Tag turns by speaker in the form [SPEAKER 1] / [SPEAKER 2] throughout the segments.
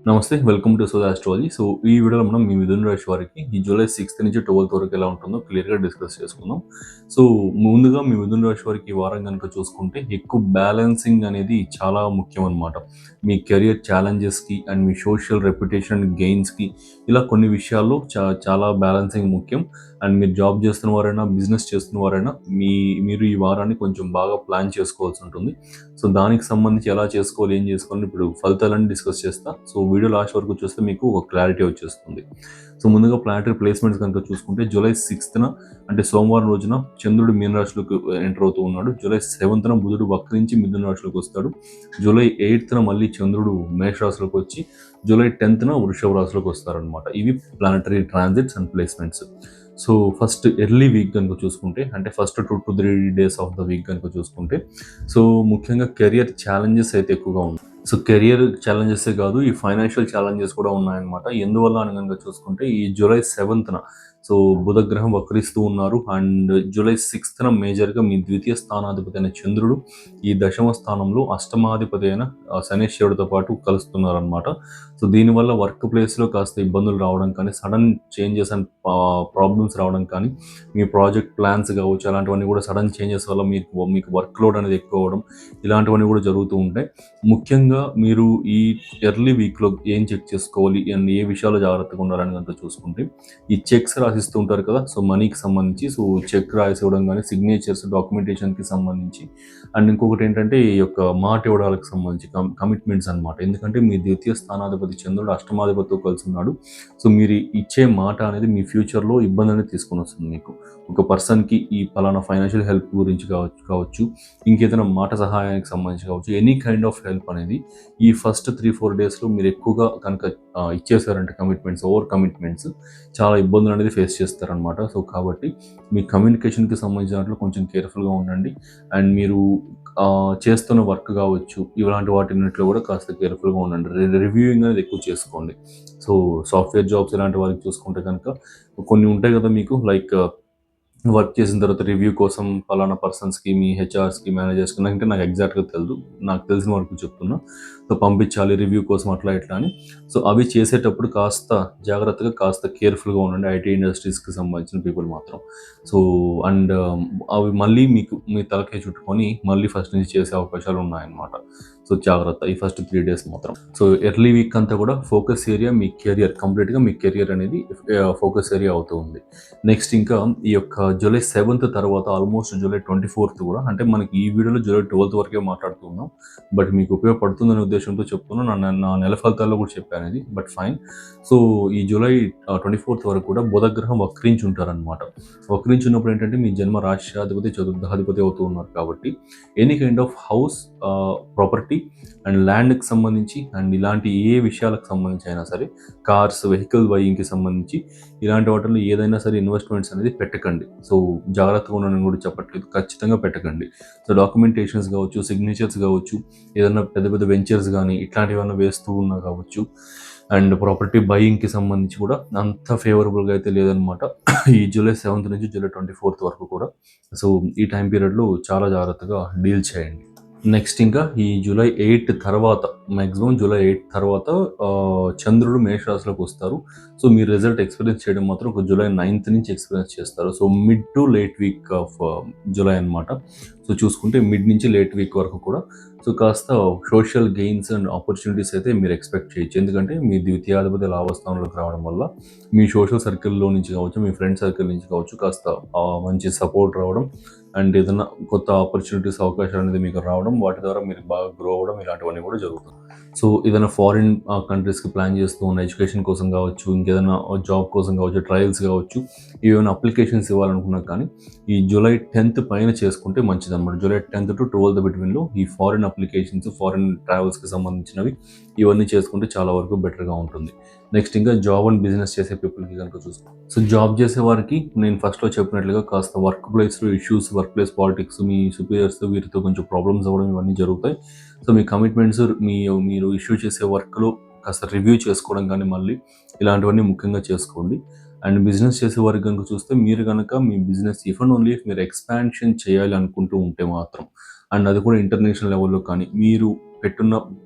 [SPEAKER 1] నమస్తే. Welcome to Sudha astrology. ఈ వీడియోలో మనం మీ మిథున రాశి వారికి ఈ జూలై 6 నుంచి 12 వరకు ఎలా ఉంటుందో క్లియర్‌గా డిస్కస్ చేసుకుందాం. సో, ముందుగా మీ మిథున రాశి వారికి ఈ వారం గనుక చూసుకుంటే ఎక్కువ బ్యాలెన్సింగ్ అనేది చాలా ముఖ్యం అన్నమాట. మీ కెరియర్ ఛాలెంజెస్‌కి అండ్ మీ సోషల్ రెప్యుటేషన్ గెయిన్స్‌కి ఇలా కొన్ని విషయాల్లో చాలా బ్యాలెన్సింగ్ ముఖ్యం. అండ్ మీరు జాబ్ చేస్తున్న వారైనా, బిజినెస్ చేస్తున్న వారైనా మీరు ఈ వారాన్ని కొంచెం బాగా ప్లాన్ చేసుకోవాల్సి ఉంటుంది. సో, దానికి సంబంధించి ఎలా చేసుకోవాలి, ఏం చేసుకోవాలని ఇప్పుడు ఫలితాలన్నీ డిస్కస్ చేస్తా. సో, వీడియో లాస్ట్ వరకు చూస్తే మీకు ఒక క్లారిటీ వచ్చేస్తుంది. సో, ముందుగా ప్లానెటరీ ప్లేస్‌మెంట్స్ గనుక చూసుకుంటే జూలై 6న అంటే సోమవారం రోజున చంద్రుడు మీన రాశిలోకి ఎంటర్ అవుతూ ఉన్నాడు. జూలై 7న బుధుడు వక్రించి మిథున రాశిలోకి వస్తాడు. జూలై 8న మళ్ళీ చంద్రుడు మేష రాశిలోకి వచ్చి జూలై 10న వృషభ రాశిలోకి వస్తారనమాట. ఇవి planetary transits and placements. So, first early week గనుక చూసుకుంటే అంటే first 2-3 days of the week గనుక చూసుకుంటే సో, ముఖ్యంగా కెరియర్ ఛాలెంజెస్ అయితే ఎక్కువగా ఉన్నాయి. సో, కెరియర్ ఛాలెంజెసే కాదు, ఈ ఫైనాన్షియల్ ఛాలెంజెస్ కూడా ఉన్నాయన్నమాట. ఎందువల్ల అని గనుక చూసుకుంటే ఈ జూలై 7న సో, బుధ గ్రహం వక్రిస్తూ ఉన్నారు. అండ్ జూలై 6న మేజర్‌గా మీ ద్వితీయ స్థానాధిపతి అయిన చంద్రుడు ఈ దశమ స్థానంలో అష్టమాధిపతి అయిన శనీశ్వరుడితో పాటు కలుస్తున్నారనమాట. సో, దీనివల్ల వర్క్ ప్లేస్‌లో కాస్త ఇబ్బందులు రావడం కానీ, సడన్ చేంజెస్ అండ్ ప్రాబ్లమ్స్ రావడం కానీ, మీ ప్రాజెక్ట్ ప్లాన్స్ కావచ్చు, అలాంటివన్నీ కూడా సడన్ చేంజెస్ వల్ల మీకు వర్క్ లోడ్ అనేది ఎక్కువ అవ్వడం, ఇలాంటివన్నీ కూడా జరుగుతూ ఉంటాయి. ముఖ్యంగా మీరు ఈ ఎర్లీ వీక్‌లో ఏం చెక్ చేసుకోవాలి అండ్ ఏ విషయాల్లో జాగ్రత్తగా ఉండాలని కనుక చూసుకుంటే, ఈ చెక్స్ రాసిస్తూ ఉంటారు కదా! సో, మనీకి సంబంధించి చెక్ రాసివ్వడం గానీ, సిగ్నేచర్స్, డాక్యుమెంటేషన్‌కి సంబంధించి అండ్ ఇంకొకటి ఏంటంటే ఈ యొక్క మాట ఇవ్వడానికి సంబంధించి కమిట్మెంట్స్ అనమాట. ఎందుకంటే మీ ద్వితీయ స్థానాధిపతి చంద్రుడు అష్టమాధిపతితో కలిసి ఉన్నాడు. సో, మీరు ఇచ్చే మాట అనేది మీ ఫ్యూచర్‌లో ఇబ్బంది అనేది తీసుకొని వస్తుంది మీకు. ఒక పర్సన్‌కి ఈ పలానా ఫైనాన్షియల్ హెల్ప్ గురించి కావచ్చు, ఇంకేదైనా మాట సహాయానికి సంబంధించి కావచ్చు, ఎనీ కైండ్ ఆఫ్ హెల్ప్ అనేది ఈ ఫస్ట్ 3-4 డేస్‌లో మీరు ఎక్కువగా కనుక ఇచ్చేసారంటే ఓవర్ కమిట్మెంట్స్ చాలా ఇబ్బందులు అనేది ఫేస్ చేస్తారనమాట. సో, కాబట్టి మీ కమ్యూనికేషన్‌కి సంబంధించిన దాంట్లో కొంచెం కేర్‌ఫుల్‌గా ఉండండి. అండ్ మీరు చేస్తున్న వర్క్ కావచ్చు, ఇలాంటి వాటిన్నిటిలో కూడా కాస్త కేర్‌ఫుల్‌గా ఉండండి. రివ్యూయింగ్ అనేది ఎక్కువ చేసుకోండి. సో, సాఫ్ట్‌వేర్ జాబ్స్ ఇలాంటి వారికి చూసుకుంటే కనుక కొన్ని ఉంటాయి కదా మీకు లైక్ వర్క్ చేసిన తర్వాత రివ్యూ కోసం పలానా పర్సన్స్‌కి, మీ హెచ్ఆర్స్‌కి, మేనేజర్స్‌కి నాకు ఎగ్జాక్ట్‌గా తెలీదు. నాకు తెలిసిన వరకు చెప్తున్నా. సో, పంపించాలి రివ్యూ కోసం అట్లా ఇట్లా అని. సో, అవి చేసేటప్పుడు కాస్త జాగ్రత్తగా, కాస్త కేర్‌ఫుల్‌గా ఉండండి. ఐటీ ఇండస్ట్రీస్‌కి సంబంధించిన పీపుల్ మాత్రం. సో, అండ్ అవి మళ్ళీ మీ తలకాయ చుట్టుకొని మళ్ళీ ఫస్ట్ నుంచి చేసే అవకాశాలు ఉన్నాయన్నమాట. సో, జాగ్రత్త ఈ ఫస్ట్ 3 డేస్ మాత్రం. సో, ఎర్లీ వీక్ అంతా కూడా ఫోకస్ ఏరియా మీ కెరియర్. కంప్లీట్‌గా మీ కెరియర్ అనేది ఫోకస్ ఏరియా అవుతూ ఉంది. నెక్స్ట్ ఇంకా ఈ యొక్క జూలై 7th తర్వాత ఆల్మోస్ట్ జూలై 24th కూడా అంటే మనకి ఈ వీడియోలో జూలై 12th వరకే మాట్లాడుతూ ఉన్నాం. బట్ మీకు ఉపయోగపడుతుందనే ఉద్దేశంతో చెప్తున్నా. నా నెల ఫలితాల్లో కూడా చెప్పాను ఇది. But fine. సో, ఈ జూలై 24th వరకు కూడా బుధ గ్రహం వక్రించి ఉంటారనమాట. వక్రించి ఉన్నప్పుడు ఏంటంటే మీ జన్మ రాష్ట్రాధిపతి, చతుర్థాధిపతి అవుతూ ఉన్నారు కాబట్టి any kind of house, property and ల్యాండ్‌కి సంబంధించి అండ్ ఇలాంటి ఏ విషయాలకు సంబంధించి అయినా సరే, కార్స్, వెహికల్ బయింగ్‌కి సంబంధించి ఇలాంటి వాటిల్లో ఏదైనా సరే ఇన్వెస్ట్మెంట్స్ అనేది పెట్టకండి. సో, జాగ్రత్తగా ఉండనని కూడా చెప్పట్లేదు. ఖచ్చితంగా పెట్టకండి. సో, డాక్యుమెంటేషన్స్ కావచ్చు, సిగ్నేచర్స్ కావచ్చు, ఏదైనా పెద్ద పెద్ద వెంచర్స్ గానీ ఇట్లాంటివన్నా వేస్తూ ఉన్నా కావచ్చు. అండ్ ప్రాపర్టీ బయింగ్‌కి సంబంధించి కూడా అంత ఫేవరబుల్‌గా అయితే లేదనమాట. ఈ జూలై 7th నుంచి జూలై 24th వరకు కూడా. సో, ఈ టైం పీరియడ్‌లో చాలా జాగ్రత్తగా డీల్ చేయండి. నెక్స్ట్ ఇంకా ఈ జూలై 8 తర్వాత మాక్సిమం జూలై 8 తర్వాత చంద్రుడు మేషరాశిలోకి వస్తారు. సో, మీ రిజల్ట్ ఎక్స్‌పీరియన్స్ చేయడం మాత్రం ఒక జూలై 9th నుంచి ఎక్స్‌పీరియన్స్ చేస్తారు. So, mid to late week off July అనమాట. సో, చూసుకుంటే మిడ్ నుంచి లేట్ వీక్ వరకు కూడా సో, కాస్త సోషల్ గెయిన్స్ అండ్ ఆపర్చునిటీస్ అయితే మీరు ఎక్స్‌పెక్ట్ చేయొచ్చు. ఎందుకంటే మీ ద్వితీయాధిపతి లాభస్థానంలోకి రావడం వల్ల మీ సోషల్ సర్కిల్‌లో నుంచి కావచ్చు, మీ ఫ్రెండ్ సర్కిల్ నుంచి కావచ్చు కాస్త మంచి సపోర్ట్ రావడం అండ్ ఏదన్నా కొత్త ఆపర్చునిటీస్, అవకాశాలు అనేది మీకు రావడం, వాటి ద్వారా మీరు బాగా గ్రో అవ్వడం ఇలాంటివన్నీ కూడా జరుగుతుంది. సో, ఏదైనా ఫారిన్ కంట్రీస్‌కి ప్లాన్ చేస్తూ ఉన్న ఎడ్యుకేషన్ కోసం కావచ్చు, ఇంకేదైనా జాబ్ కోసం కావచ్చు, ట్రయల్స్ కావచ్చు, ఏవైనా అప్లికేషన్స్ ఇవ్వాలనుకున్నా కానీ ఈ జూలై 10th పైన చేసుకుంటే మంచిదన్నమాట. జూలై 10th టు 12th బిట్వీన్‌లో ఈ ఫారిన్ అప్లికేషన్స్, ఫారిన్ ట్రావెల్స్‌కి సంబంధించినవి ఇవన్నీ చేసుకుంటే చాలా వరకు బెటర్‌గా ఉంటుంది. నెక్స్ట్ ఇంకా జాబ్ అండ్ బిజినెస్ చేసే పీపుల్‌కి కనుక చూస్తే సో, జాబ్ చేసే వారికి నేను ఫస్ట్‌లో చెప్పినట్లుగా కాస్త వర్క్ ప్లేస్‌లో ఇష్యూస్, వర్క్ ప్లేస్ పాలిటిక్స్, మీ సుపీరియర్స్ వీరితో కొంచెం ప్రాబ్లమ్స్ అవ్వడం ఇవన్నీ జరుగుతాయి. సో, మీ కమిట్మెంట్స్ మీరు ఇష్యూ చేసే వర్క్‌లో కాస్త రివ్యూ చేసుకోవడం కానీ మళ్ళీ ఇలాంటివన్నీ ముఖ్యంగా చేసుకోండి. అండ్ బిజినెస్ చేసే వారికి గనుక చూస్తే మీరు గనక మీ business if and only if మీరు ఎక్స్‌పాన్షన్ చేయాలి అనుకుంటూ ఉంటే మాత్రం అండ్ అది కూడా ఇంటర్నేషనల్ లెవెల్‌లో కానీ మీరు పెట్టున్న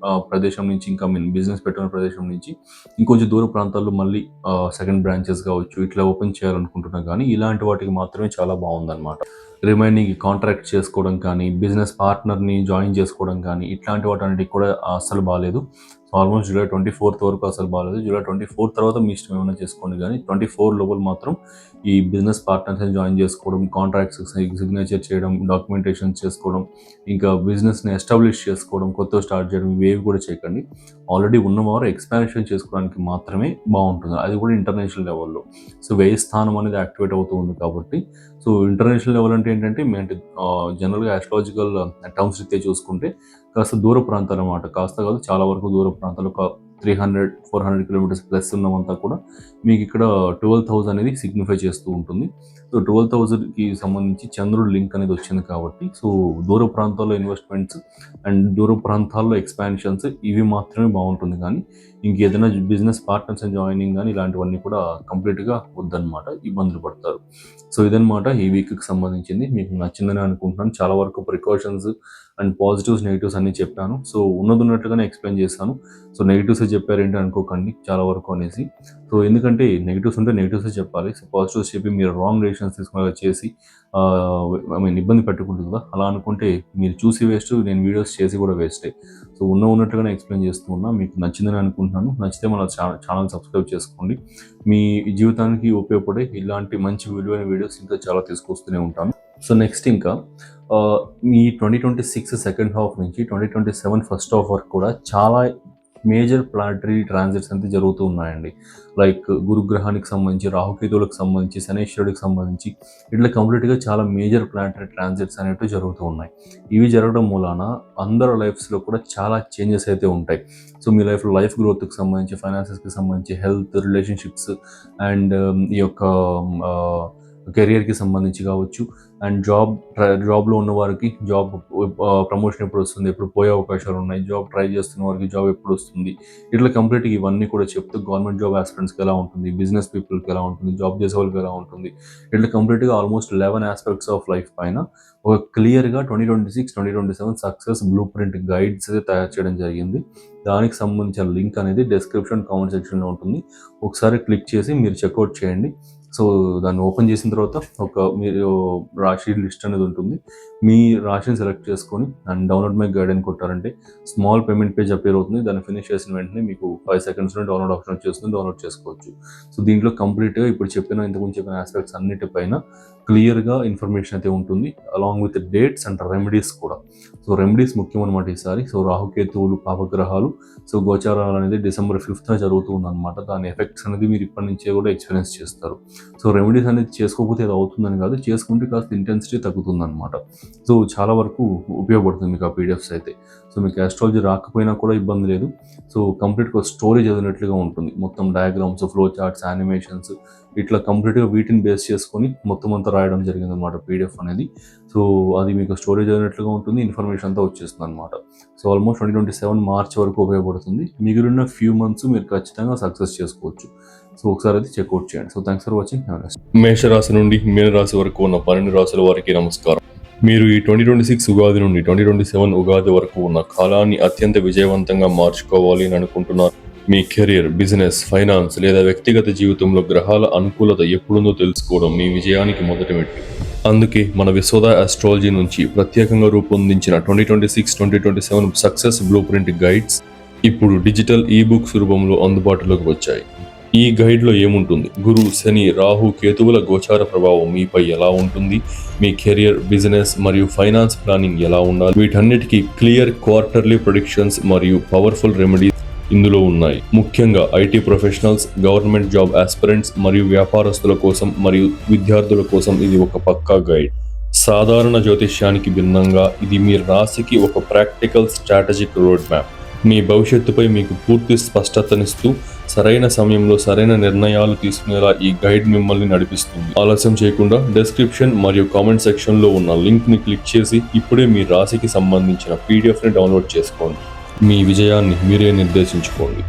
[SPEAKER 1] ప్రదేశం నుంచి ఇంకా బిజినెస్ పెట్టున్న ప్రదేశం నుంచి ఇంకొంచెం దూర ప్రాంతాల్లో మళ్ళీ సెకండ్ బ్రాంచెస్ కావచ్చు ఇట్లా ఓపెన్ చేయాలనుకుంటున్నా కానీ ఇలాంటి వాటికి మాత్రమే చాలా బాగుందన్నమాట. రిమైనింగ్ కాంట్రాక్ట్ చేసుకోవడం కానీ బిజినెస్ పార్ట్నర్ని జాయిన్ చేసుకోవడం కానీ ఇట్లాంటి వాటన్నిటికి కూడా అస్సలు బాగాలేదు. సో ఆల్మోస్ట్ జూలై 24th వరకు అసలు బాగాలేదు. జూలై 24 తర్వాత మీ ఇష్టం ఏమైనా చేసుకోండి కానీ 24 లోపల మాత్రం ఈ బిజినెస్ పార్ట్నర్స్ని జాయిన్ చేసుకోవడం, కాంట్రాక్ట్స్ సిగ్నేచర్ చేయడం, డాక్యుమెంటేషన్ చేసుకోవడం, ఇంకా బిజినెస్ని ఎస్టాబ్లిష్ చేసుకోవడం, కొత్తగా స్టార్ట్ చేయడం ఇవేవి కూడా చేయకండి. ఆల్రెడీ ఉన్నవారు ఎక్స్పాన్షన్ చేసుకోవడానికి మాత్రమే బాగుంటుంది, అది కూడా ఇంటర్నేషనల్ లెవెల్లో. సో వ్యయ స్థానం అనేది యాక్టివేట్ అవుతూ ఉంది కాబట్టి సో ఇంటర్నేషనల్ లెవెల్ అంటే ఏంటంటే జనరల్గా ఆస్ట్రాలజికల్ టర్మ్స్ రీత్యా చూసుకుంటే కాస్త దూర ప్రాంతాలు అన్నమాట. కాస్త కాదు చాలా వరకు దూర ప్రాంతాలు, ఒక 300-400 కిలోమీటర్స్ ప్లస్ ఉన్నమంతా కూడా మీకు ఇక్కడ 12,000 అనేది సిగ్నిఫై చేస్తూ ఉంటుంది. సో 12,000కి సంబంధించి చంద్రుడు లింక్ అనేది వచ్చింది కాబట్టి సో దూర ప్రాంతాల్లో ఇన్వెస్ట్మెంట్స్ అండ్ దూర ప్రాంతాల్లో ఎక్స్పాన్షన్స్ ఇవి మాత్రమే బాగుంటుంది. కానీ ఇంకేదైనా బిజినెస్ పార్ట్నర్స్ జాయినింగ్ కానీ ఇలాంటివన్నీ కూడా కంప్లీట్గా వద్దన్నమాట, ఇబ్బందులు పడతారు. సో ఇదన్నమాట ఈ వీక్కి సంబంధించింది. మీకు నచ్చిందని అనుకుంటున్నాను. చాలా వరకు ప్రికాషన్స్ అండ్ పాజిటివ్స్ నెగిటివ్స్ అన్నీ చెప్పాను. సో ఉన్నట్టుగానే ఎక్స్ప్లెయిన్ చేశాను. సో నెగిటివ్స్ చెప్పారేంటి అనుకోకండి చాలా వరకు అనేసి. సో ఎందుకంటే నెగిటివ్స్ ఉంటే నెగిటివ్స్ చెప్పాలి. సో పాజిటివ్స్ చెప్పి మీరు రాంగ్ డెసిషన్స్ తీసుకునేలా చేసి ఇబ్బంది పెట్టుకుంటుంది కదా, అలా అనుకుంటే మీరు చూసి వేస్ట్, నేను వీడియోస్ చేసి కూడా వేస్టే. సో ఉన్నట్టుగానే ఎక్స్ప్లెయిన్ చేస్తూ ఉన్నా. మీకు నచ్చిందని అనుకుంటున్నాను. నచ్చితే మన ఛానల్ సబ్స్క్రైబ్ చేసుకోండి. మీ జీవితానికి ఉపయోగపడే ఇలాంటి మంచి విలువైన వీడియోస్ ఇంకా చాలా తీసుకొస్తూనే ఉంటాను. సో నెక్స్ట్ ఇంకా మీ 2026 సెకండ్ హాఫ్ నుంచి 2027 ఫస్ట్ హాఫ్ వరకు కూడా చాలా మేజర్ ప్లానటరీ ట్రాన్సిట్స్ అయితే జరుగుతూ ఉన్నాయండి. లైక్ గురుగ్రహానికి సంబంధించి, రాహుకేతువులకు సంబంధించి, శనేశ్వరుడికి సంబంధించి ఇట్లా కంప్లీట్గా చాలా మేజర్ ప్లానటరీ ట్రాన్సిట్స్ అనేవి జరుగుతూ ఉన్నాయి. ఇవి జరగడం మూలాన అందరి లైఫ్స్లో కూడా చాలా చేంజెస్ అయితే ఉంటాయి. సో మీ లైఫ్ గ్రోత్కి సంబంధించి, ఫైనాన్సెస్కి సంబంధించి, హెల్త్, రిలేషన్షిప్స్ అండ్ ఈ యొక్క కెరియర్కి సంబంధించి కావచ్చు అండ్ జాబ్లో ఉన్న వారికి జాబ్ ప్రమోషన్ ఎప్పుడు వస్తుంది, ఎప్పుడు పోయే అవకాశాలు ఉన్నాయి, జాబ్ ట్రై చేస్తున్న వారికి జాబ్ ఎప్పుడు వస్తుంది, ఇట్లా కంప్లీట్గా ఇవన్నీ కూడా చెప్తూ గవర్నమెంట్ జాబ్ ఆస్పిరెంట్స్కి ఎలా ఉంటుంది, బిజినెస్ పీపుల్కి ఎలా ఉంటుంది, జాబ్ చేసే వాళ్ళకి ఎలా ఉంటుంది, ఇట్లా కంప్లీట్గా ఆల్మోస్ట్ 11 ఆస్పెక్ట్స్ ఆఫ్ లైఫ్ పైన ఒక క్లియర్గా 2026-2027 సక్సెస్ బ్లూ ప్రింట్ గైడ్స్ అయితే తయారు చేయడం జరిగింది. దానికి సంబంధించిన లింక్ అనేది డిస్క్రిప్షన్ కామెంట్ సెక్షన్లో ఉంటుంది. ఒకసారి క్లిక్ చేసి మీరు చెక్అవుట్ చేయండి. సో దాన్ని ఓపెన్ చేసిన తర్వాత మీరు రాశి లిస్ట్ అనేది ఉంటుంది. మీ రాశిని సెలెక్ట్ చేసుకొని అండ్ డౌన్లోడ్ మై గైడ్ అని కొట్టారంటే స్మాల్ పేమెంట్ పేజ్ అపేర్ అవుతుంది. దాన్ని ఫినిష్ చేసిన వెంటనే మీకు 5 సెకండ్స్లో డౌన్లోడ్ ఆప్షన్ వచ్చేస్తుంది, డౌన్లోడ్ చేసుకోవచ్చు. సో దీంట్లో కంప్లీట్గా ఇప్పుడు ఇంతకుముందు చెప్పిన ఆస్పెక్ట్స్ అన్నిటిపైన క్లియర్గా ఇన్ఫర్మేషన్ అయితే ఉంటుంది, along with dates and remedies కూడా. సో రెమెడీస్ ముఖ్యం అనమాట ఈసారి. సో రాహుకేతువులు, పాపగ్రహాలు, సో గోచారాలు అనేది December 5th జరుగుతూ ఉందన్నమాట. దాని ఎఫెక్ట్స్ అనేది మీరు ఇప్పటి నుంచే కూడా ఎక్స్పీరియన్స్ చేస్తారు. సో రెమెడీస్ అనేది చేసుకోకపోతే అది అవుతుందని కాదు, చేసుకుంటే కాస్త ఇంటెన్సిటీ తగ్గుతుంది అనమాట. సో చాలా వరకు ఉపయోగపడుతుంది మీకు ఆ పీడిఎఫ్స్ అయితే. సో మీకు ఆస్ట్రాలజీ రాకపోయినా కూడా ఇబ్బంది లేదు. సో కంప్లీట్గా స్టోరీ చదివినట్లుగా ఉంటుంది. మొత్తం డయాగ్రామ్స్, ఫ్లో చార్ట్స్, యానిమేషన్స్ ఇట్లా కంప్లీట్గా వీటిని బేస్ చేసుకొని మొత్తం అంతా రాయడం జరిగింది అనమాట పీడిఎఫ్ అనేది. సో అది మీకు స్టోరీ చదివినట్లుగా ఉంటుంది, ఇన్ఫర్మేషన్ అంతా వచ్చేస్తుంది అనమాట. సో ఆల్మోస్ట్ 2027 మార్చ్ వరకు ఉపయోగపడుతుంది. మిగిలిన ఫ్యూ మంత్స్ మీరు ఖచ్చితంగా సక్సెస్ చేసుకోవచ్చు. సో ఒకసారి అయితే చెక్అవుట్ చేయండి. So thanks for watching. మేషరాశి నుండి మీనరాశి వరకు ఉన్న 12 రాశుల వారికి నమస్కారం. మీరు ఈ 2026 ఉగాది నుండి 2027 ఉగాది వరకు ఉన్న కాలాన్ని అత్యంత విజయవంతంగా మార్చుకోవాలి అని అనుకుంటున్నారు. మీ కెరీర్, బిజినెస్, ఫైనాన్స్ లేదా వ్యక్తిగత జీవితంలో గ్రహాల అనుకూలత ఎప్పుడుందో తెలుసుకోవడం మీ విజయానికి మొదటి మెట్టు. అందుకే మన విశ్వద ఆస్ట్రాలజీ నుంచి ప్రత్యేకంగా రూపొందించిన 2026-2027 సక్సెస్ బ్లూ ప్రింట్ గైడ్స్ ఇప్పుడు డిజిటల్ ఈబుక్స్ రూపంలో అందుబాటులోకి వచ్చాయి. ఈ గైడ్లో ఏముంటుంది, గురు, శని, రాహు, కేతువుల గోచార ప్రభావం మీపై ఎలా ఉంటుంది, మీ కెరియర్, బిజినెస్ మరియు ఫైనాన్స్ ప్లానింగ్ ఎలా ఉండాలి, వీటన్నిటికీ క్లియర్ క్వార్టర్లీ ప్రెడిక్షన్స్ మరియు పవర్ఫుల్ రెమెడీస్ ఇందులో ఉన్నాయి. ముఖ్యంగా IT professionals, government job aspirants మరియు వ్యాపారస్తుల కోసం మరియు విద్యార్థుల కోసం ఇది ఒక పక్కా గైడ్. సాధారణ జ్యోతిష్యానికి భిన్నంగా ఇది మీ రాశికి ఒక ప్రాక్టికల్ స్ట్రాటజిక్ రోడ్ మ్యాప్. మీ భవిష్యత్తుపై మీకు పూర్తి స్పష్టతనిస్తూ సరైన సమయంలో సరైన నిర్ణయాలు తీసుకునేలా ఈ గైడ్ మిమ్మల్ని నడిపిస్తుంది. ఆలస్యం చేయకుండా డిస్క్రిప్షన్ మరియు కామెంట్ సెక్షన్లో ఉన్న లింక్ని క్లిక్ చేసి ఇప్పుడే మీ రాశికి సంబంధించిన పీడిఎఫ్ని డౌన్లోడ్ చేసుకోండి. మీ విజయాన్ని మీరే నిర్దేశించుకోండి.